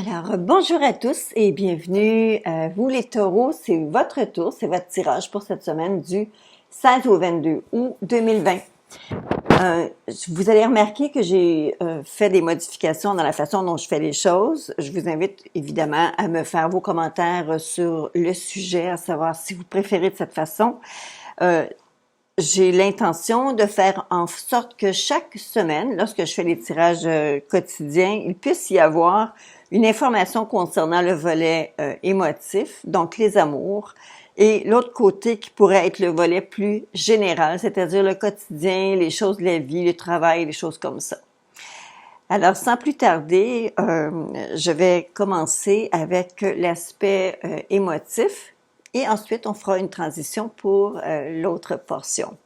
Alors, bonjour à tous et bienvenue à vous les taureaux. C'est votre tour, c'est votre tirage pour cette semaine du 16 au 22 août 2020. Vous allez remarquer que j'ai fait des modifications dans la façon dont je fais les choses. Je vous invite évidemment à me faire vos commentaires sur le sujet, à savoir si vous préférez de cette façon. J'ai l'intention de faire en sorte que chaque semaine, lorsque je fais les tirages quotidiens, il puisse y avoir une information concernant le volet émotif, donc les amours, et l'autre côté qui pourrait être le volet plus général, c'est-à-dire le quotidien, les choses de la vie, le travail, les choses comme ça. Alors, sans plus tarder, je vais commencer avec l'aspect émotif. Et ensuite, on fera une transition pour l'autre portion.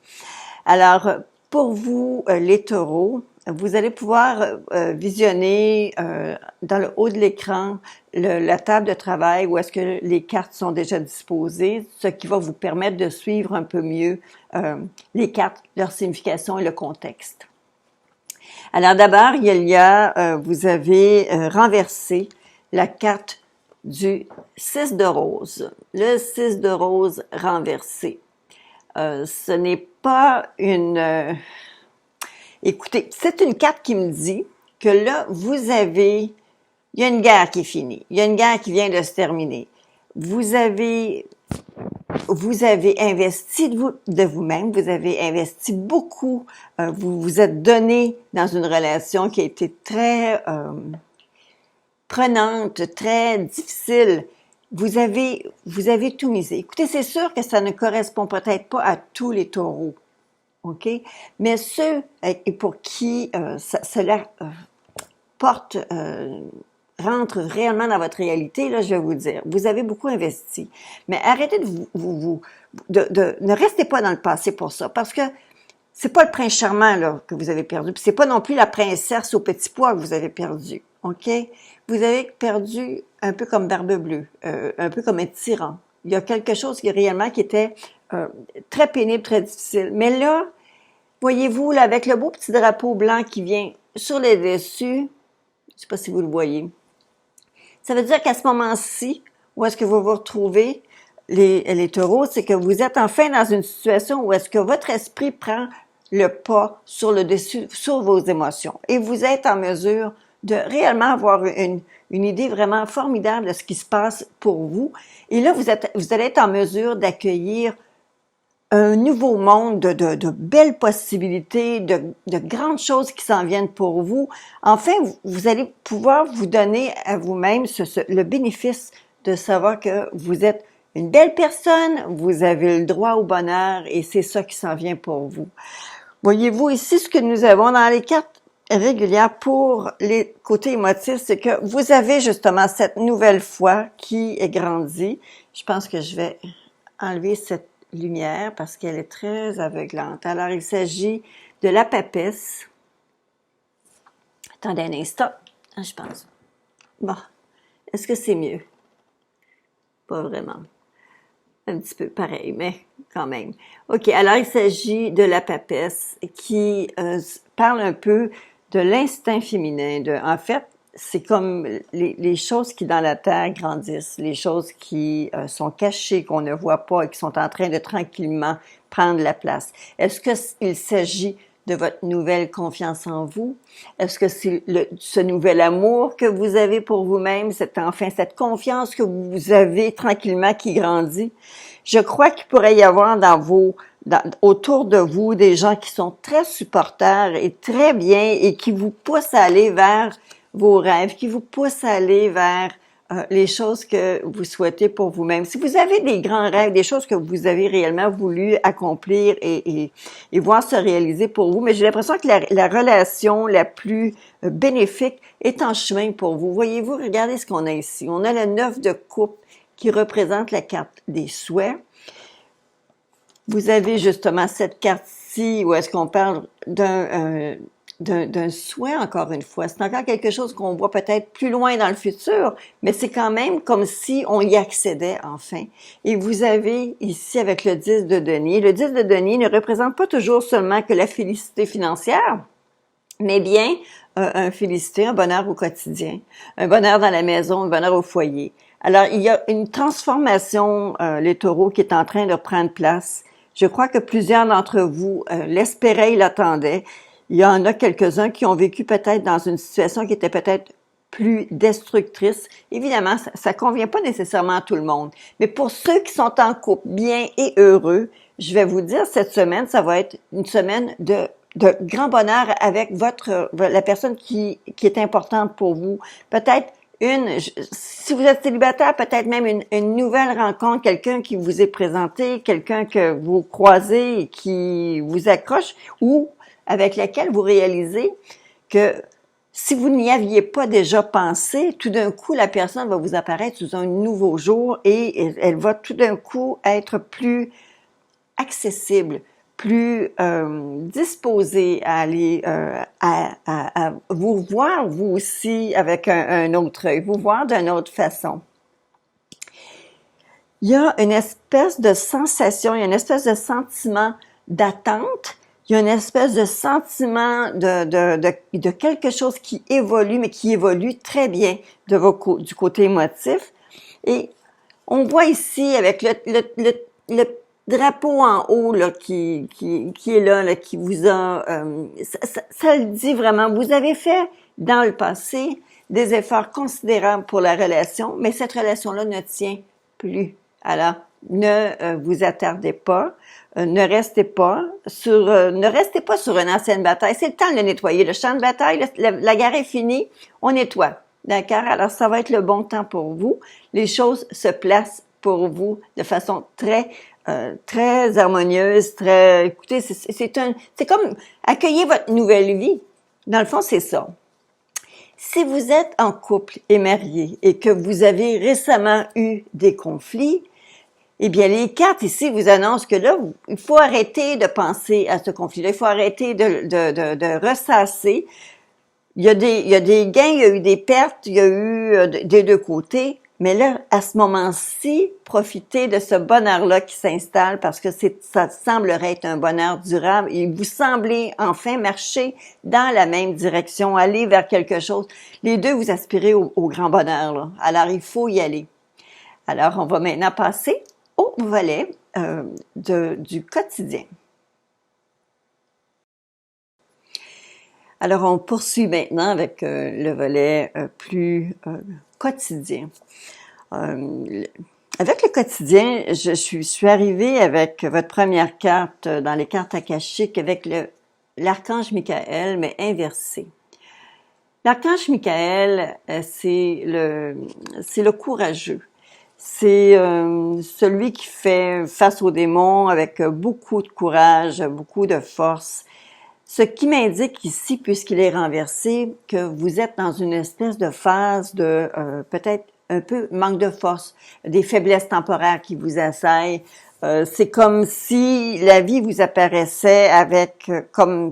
Alors, pour vous, les taureaux, vous allez pouvoir visionner dans le haut de l'écran la table de travail où est-ce que les cartes sont déjà disposées, ce qui va vous permettre de suivre un peu mieux les cartes, leur signification et le contexte. Alors d'abord, vous avez renversé la carte du 6 de rose. Le 6 de rose renversé. Ce n'est pas une... Écoutez, c'est une carte qui me dit que là, il y a une guerre qui est finie. Il y a une guerre qui vient de se terminer. Vous avez investi de vous-même, vous avez investi beaucoup, vous vous êtes donné dans une relation qui a été très... prenante, très difficile. Vous avez tout misé. Écoutez, c'est sûr que ça ne correspond peut-être pas à tous les taureaux, OK? Mais ceux pour qui cela rentre réellement dans votre réalité, là, je vais vous dire, vous avez beaucoup investi. Mais arrêtez ne restez pas dans le passé pour ça, parce que c'est pas le prince charmant là que vous avez perdu, puis c'est pas non plus la princesse au petit pois que vous avez perdu, OK? Vous avez perdu un peu comme Barbe Bleue, un peu comme un tyran. Il y a quelque chose qui réellement qui était très pénible, très difficile. Mais là, voyez-vous, là, avec le beau petit drapeau blanc qui vient sur le dessus, je sais pas si vous le voyez, ça veut dire qu'à ce moment-ci, où est-ce que vous vous retrouvez, les taureaux, c'est que vous êtes enfin dans une situation où est-ce que votre esprit prend le pas sur le dessus, sur vos émotions. Et vous êtes en mesure de réellement avoir une idée vraiment formidable de ce qui se passe pour vous. Et là, vous allez être en mesure d'accueillir un nouveau monde de belles possibilités, de grandes choses qui s'en viennent pour vous. Enfin, vous allez pouvoir vous donner à vous-même le bénéfice de savoir que vous êtes une belle personne, vous avez le droit au bonheur et c'est ça qui s'en vient pour vous. Voyez-vous ici ce que nous avons dans les cartes régulières pour les côtés émotifs, c'est que vous avez justement cette nouvelle foi qui est grandie. Je pense que je vais enlever cette lumière parce qu'elle est très aveuglante. Alors, il s'agit de la papesse. Attendez un instant, je pense. Bon, est-ce que c'est mieux? Pas vraiment. Un petit peu pareil, mais quand même. OK, alors il s'agit de la papesse qui parle un peu de l'instinct féminin. En fait, c'est comme les choses qui dans la terre grandissent, les choses qui sont cachées, qu'on ne voit pas et qui sont en train de tranquillement prendre la place. Est-ce qu'il s'agit de votre nouvelle confiance en vous? Est-ce que c'est ce nouvel amour que vous avez pour vous-même, cette confiance que vous avez tranquillement qui grandit? Je crois qu'il pourrait y avoir autour de vous des gens qui sont très supporters et très bien et qui vous poussent à aller vers vos rêves, qui vous poussent à aller vers les choses que vous souhaitez pour vous-même. Si vous avez des grands rêves, des choses que vous avez réellement voulu accomplir et voir se réaliser pour vous, mais j'ai l'impression que la relation la plus bénéfique est en chemin pour vous. Voyez-vous, regardez ce qu'on a ici. On a le 9 de coupe qui représente la carte des souhaits. Vous avez justement cette carte-ci où est-ce qu'on parle d'un souhait, encore une fois. C'est encore quelque chose qu'on voit peut-être plus loin dans le futur, mais c'est quand même comme si on y accédait enfin. Et vous avez ici avec le 10 de denier. Le 10 de denier ne représente pas toujours seulement que la félicité financière, mais bien un félicité, un bonheur au quotidien, un bonheur dans la maison, un bonheur au foyer. Alors, il y a une transformation, les taureaux, qui est en train de prendre place. Je crois que plusieurs d'entre vous l'espéraient et l'attendaient. Il y en a quelques-uns qui ont vécu peut-être dans une situation qui était peut-être plus destructrice. Évidemment, ça convient pas nécessairement à tout le monde. Mais pour ceux qui sont en couple bien et heureux, je vais vous dire, cette semaine, ça va être une semaine de grand bonheur avec la personne qui est importante pour vous. Peut-être si vous êtes célibataire, peut-être même une nouvelle rencontre, quelqu'un qui vous est présenté, quelqu'un que vous croisez et qui vous accroche, ou avec laquelle vous réalisez que si vous n'y aviez pas déjà pensé, tout d'un coup, la personne va vous apparaître sous un nouveau jour et elle va tout d'un coup être plus accessible, plus disposée à aller à vous voir vous aussi avec un autre œil, vous voir d'une autre façon. Il y a une espèce de sensation, il y a une espèce de sentiment d'attente, il y a une espèce de sentiment de quelque chose qui évolue, mais qui évolue très bien du côté émotif. Et on voit ici avec le drapeau en haut là, qui est là, qui vous a... ça le dit vraiment, vous avez fait dans le passé des efforts considérables pour la relation, mais cette relation-là ne tient plus. Alors, ne vous attardez pas, ne restez pas sur une ancienne bataille. C'est le temps de le nettoyer. Le champ de bataille, la guerre est finie, on nettoie. D'accord? Alors, ça va être le bon temps pour vous. Les choses se placent pour vous de façon très harmonieuse, écoutez, c'est comme accueillir votre nouvelle vie. Dans le fond, c'est ça. Si vous êtes en couple et marié et que vous avez récemment eu des conflits, eh bien, les cartes ici vous annoncent que là, il faut arrêter de penser à ce conflit-là. Il faut arrêter de ressasser. Il y a des gains, il y a eu des pertes, il y a eu des deux côtés. Mais là, à ce moment-ci, profitez de ce bonheur-là qui s'installe parce que ça semblerait être un bonheur durable et vous semblez enfin marcher dans la même direction, aller vers quelque chose. Les deux, vous aspirez au grand bonheur, là. Alors, il faut y aller. Alors, on va maintenant passer au volet du quotidien. Alors, on poursuit maintenant avec le volet plus quotidien. Avec le quotidien, je suis arrivée avec votre première carte dans les cartes akashiques avec l'archange Michael, mais inversé. L'archange Michael, c'est le courageux. C'est celui qui fait face aux démons avec beaucoup de courage, beaucoup de force. Ce qui m'indique ici, puisqu'il est renversé, que vous êtes dans une espèce de phase de peut-être un peu manque de force, des faiblesses temporaires qui vous assaillent. C'est comme si la vie vous apparaissait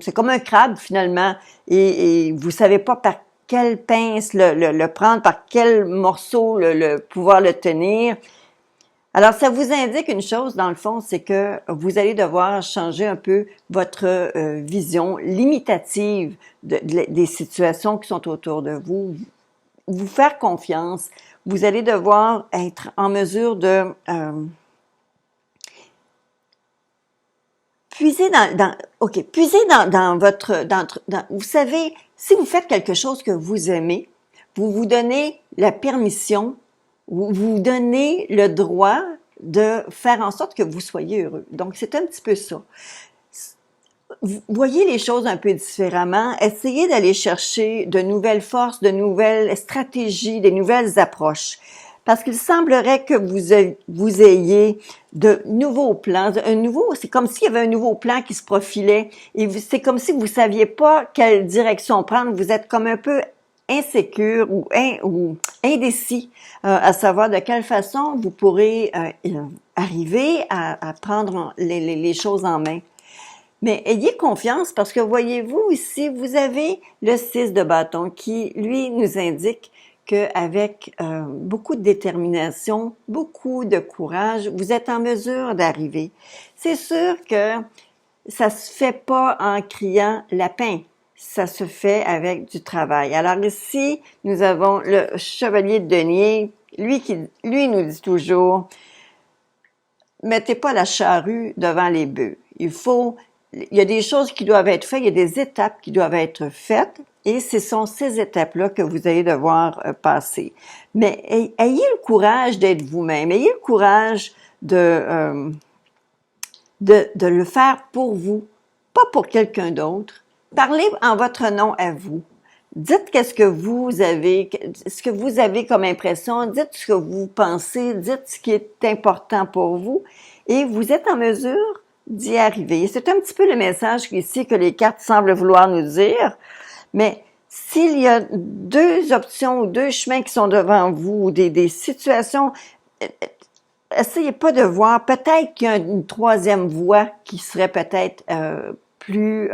c'est comme un crabe finalement, et vous savez pas par quelle pince le prendre, par quel morceau pouvoir le tenir. Alors, ça vous indique une chose, dans le fond, c'est que vous allez devoir changer un peu votre vision limitative des situations qui sont autour de vous, vous faire confiance. Vous allez devoir être en mesure de puiser dans votre... vous savez, si vous faites quelque chose que vous aimez, vous vous donnez la permission, vous vous donnez le droit de faire en sorte que vous soyez heureux. Donc, c'est un petit peu ça. Voyez les choses un peu différemment. Essayez d'aller chercher de nouvelles forces, de nouvelles stratégies, des nouvelles approches. Parce qu'il semblerait que vous ayez de nouveaux plans. C'est comme s'il y avait un nouveau plan qui se profilait. Et c'est comme si vous saviez pas quelle direction prendre. Vous êtes comme un peu insécure ou indécis à savoir de quelle façon vous pourrez arriver à prendre les choses en main. Mais ayez confiance parce que voyez-vous ici, vous avez le 6 de bâton qui, lui, nous indique qu'avec beaucoup de détermination, beaucoup de courage, vous êtes en mesure d'arriver. C'est sûr que ça se fait pas en criant lapin. ça se fait avec du travail. Alors ici, nous avons le chevalier de denier, lui nous dit toujours, mettez pas la charrue devant les bœufs. Il y a des choses qui doivent être faites, il y a des étapes qui doivent être faites, et ce sont ces étapes-là que vous allez devoir passer. Mais ayez le courage d'être vous-même, ayez le courage de le faire pour vous, pas pour quelqu'un d'autre. Parlez en votre nom à vous. Dites ce que vous avez comme impression, dites ce que vous pensez, dites ce qui est important pour vous, et vous êtes en mesure d'y arriver. C'est un petit peu le message ici que les cartes semblent vouloir nous dire, mais s'il y a deux options ou deux chemins qui sont devant vous, ou des situations, essayez pas de voir, peut-être qu'il y a une troisième voie qui serait peut-être plus...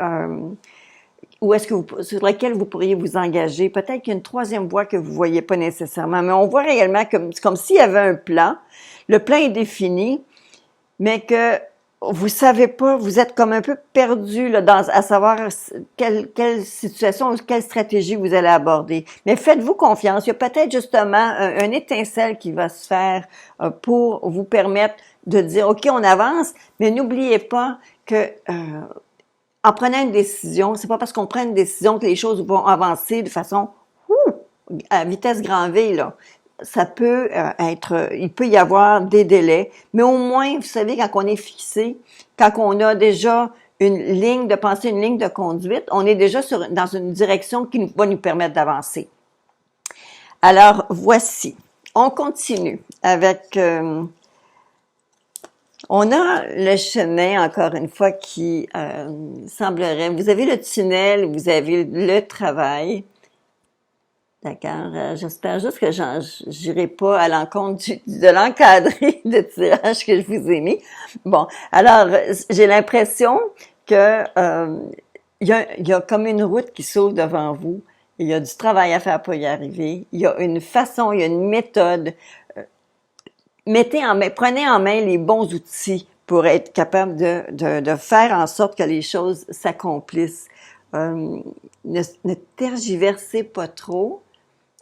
ou est-ce que sur laquelle vous pourriez vous engager. Peut-être qu'il y a une troisième voie que vous voyez pas nécessairement, mais on voit réellement comme s'il y avait un plan. Le plan est défini, mais que vous savez pas, vous êtes comme un peu perdu là, à savoir quelle situation, quelle stratégie vous allez aborder. Mais faites-vous confiance. Il y a peut-être justement un étincelle qui va se faire pour vous permettre de dire, OK, on avance, mais n'oubliez pas que en prenant une décision, c'est pas parce qu'on prend une décision que les choses vont avancer de façon à vitesse grand V, là. Ça peut il peut y avoir des délais, mais au moins, vous savez, quand on est fixé, quand on a déjà une ligne de pensée, une ligne de conduite, on est déjà dans une direction qui va nous permettre d'avancer. Alors, voici. On continue avec... on a le chemin, encore une fois, qui semblerait... Vous avez le tunnel, vous avez le travail. D'accord? J'espère juste que j'irai pas à l'encontre de l'encadré de tirage que je vous ai mis. Bon, alors, j'ai l'impression que il y a comme une route qui s'ouvre devant vous. Il y a du travail à faire pour y arriver. Il y a une façon, il y a une méthode. Prenez en main les bons outils pour être capable de faire en sorte que les choses s'accomplissent. Ne tergiversez pas trop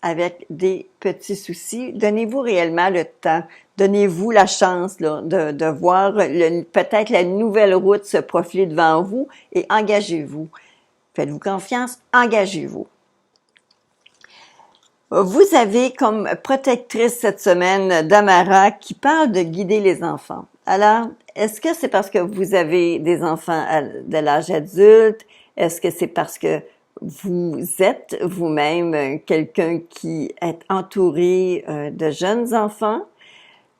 avec des petits soucis. Donnez-vous réellement le temps. Donnez-vous la chance là, de voir peut-être la nouvelle route se profiler devant vous et engagez-vous. Faites-vous confiance, engagez-vous. Vous avez comme protectrice cette semaine Damara qui parle de guider les enfants. Alors, est-ce que c'est parce que vous avez des enfants de l'âge adulte? Est-ce que c'est parce que vous êtes vous-même quelqu'un qui est entouré de jeunes enfants?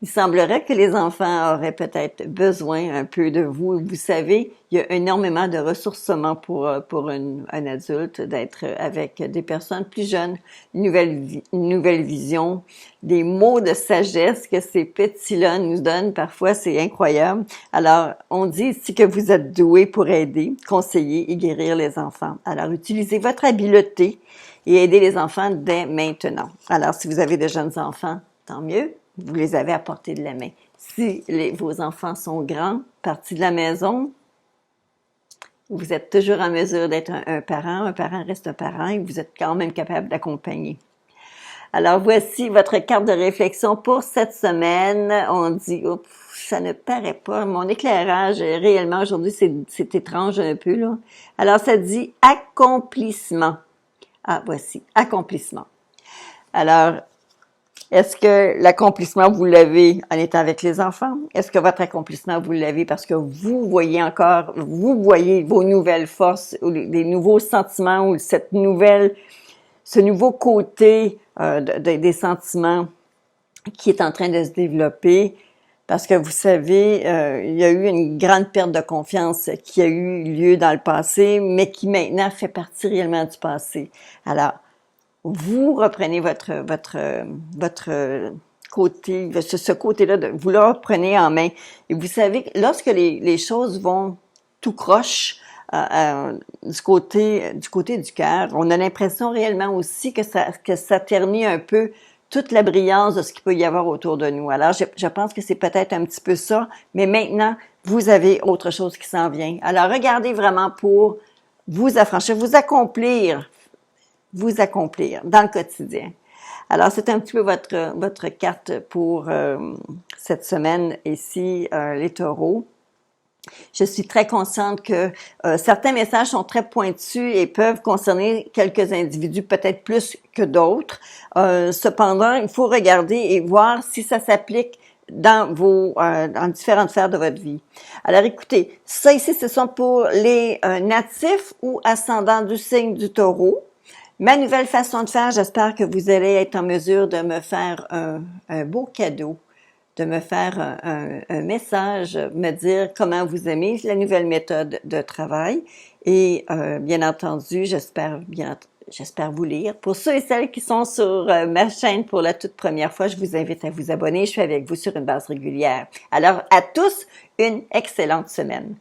Il semblerait que les enfants auraient peut-être besoin un peu de vous. Vous savez, il y a énormément de ressourcement pour un adulte d'être avec des personnes plus jeunes, une nouvelle vision, des mots de sagesse que ces petits-là nous donnent. Parfois, c'est incroyable. Alors, on dit ici que vous êtes doués pour aider, conseiller et guérir les enfants. Alors, utilisez votre habileté et aidez les enfants dès maintenant. Alors, si vous avez de jeunes enfants, tant mieux. Vous les avez à portée de la main. Si vos enfants sont grands, partis de la maison, vous êtes toujours en mesure d'être un parent. Un parent reste un parent et vous êtes quand même capable d'accompagner. Alors, voici votre carte de réflexion pour cette semaine. On dit, oups, ça ne paraît pas. Mon éclairage, réellement, aujourd'hui, c'est étrange un peu, là. Alors, ça dit accomplissement. Ah, voici, accomplissement. Alors, est-ce que l'accomplissement, vous l'avez en étant avec les enfants? Est-ce que votre accomplissement, vous l'avez parce que vous voyez vos nouvelles forces, ou des nouveaux sentiments, ou ce nouveau côté des sentiments qui est en train de se développer? Parce que vous savez, il y a eu une grande perte de confiance qui a eu lieu dans le passé, mais qui maintenant fait partie réellement du passé. Alors, vous reprenez votre côté, ce côté-là, vous le reprenez en main. Et vous savez que lorsque les choses vont tout croche du côté du cœur, on a l'impression réellement aussi que ça ternit un peu toute la brillance de ce qu'il peut y avoir autour de nous. Alors, je pense que c'est peut-être un petit peu ça, mais maintenant, vous avez autre chose qui s'en vient. Alors, regardez vraiment pour vous affranchir, vous accomplir dans le quotidien. Alors, c'est un petit peu votre carte pour cette semaine ici, les taureaux. Je suis très consciente que certains messages sont très pointus et peuvent concerner quelques individus, peut-être plus que d'autres. Cependant, il faut regarder et voir si ça s'applique dans différentes sphères de votre vie. Alors, écoutez, ça ici, ce sont pour les natifs ou ascendants du signe du taureau. Ma nouvelle façon de faire, j'espère que vous allez être en mesure de me faire un beau cadeau, de me faire un message, me dire comment vous aimez la nouvelle méthode de travail. Et bien entendu, j'espère vous lire. Pour ceux et celles qui sont sur ma chaîne pour la toute première fois, je vous invite à vous abonner. Je suis avec vous sur une base régulière. Alors, à tous, une excellente semaine.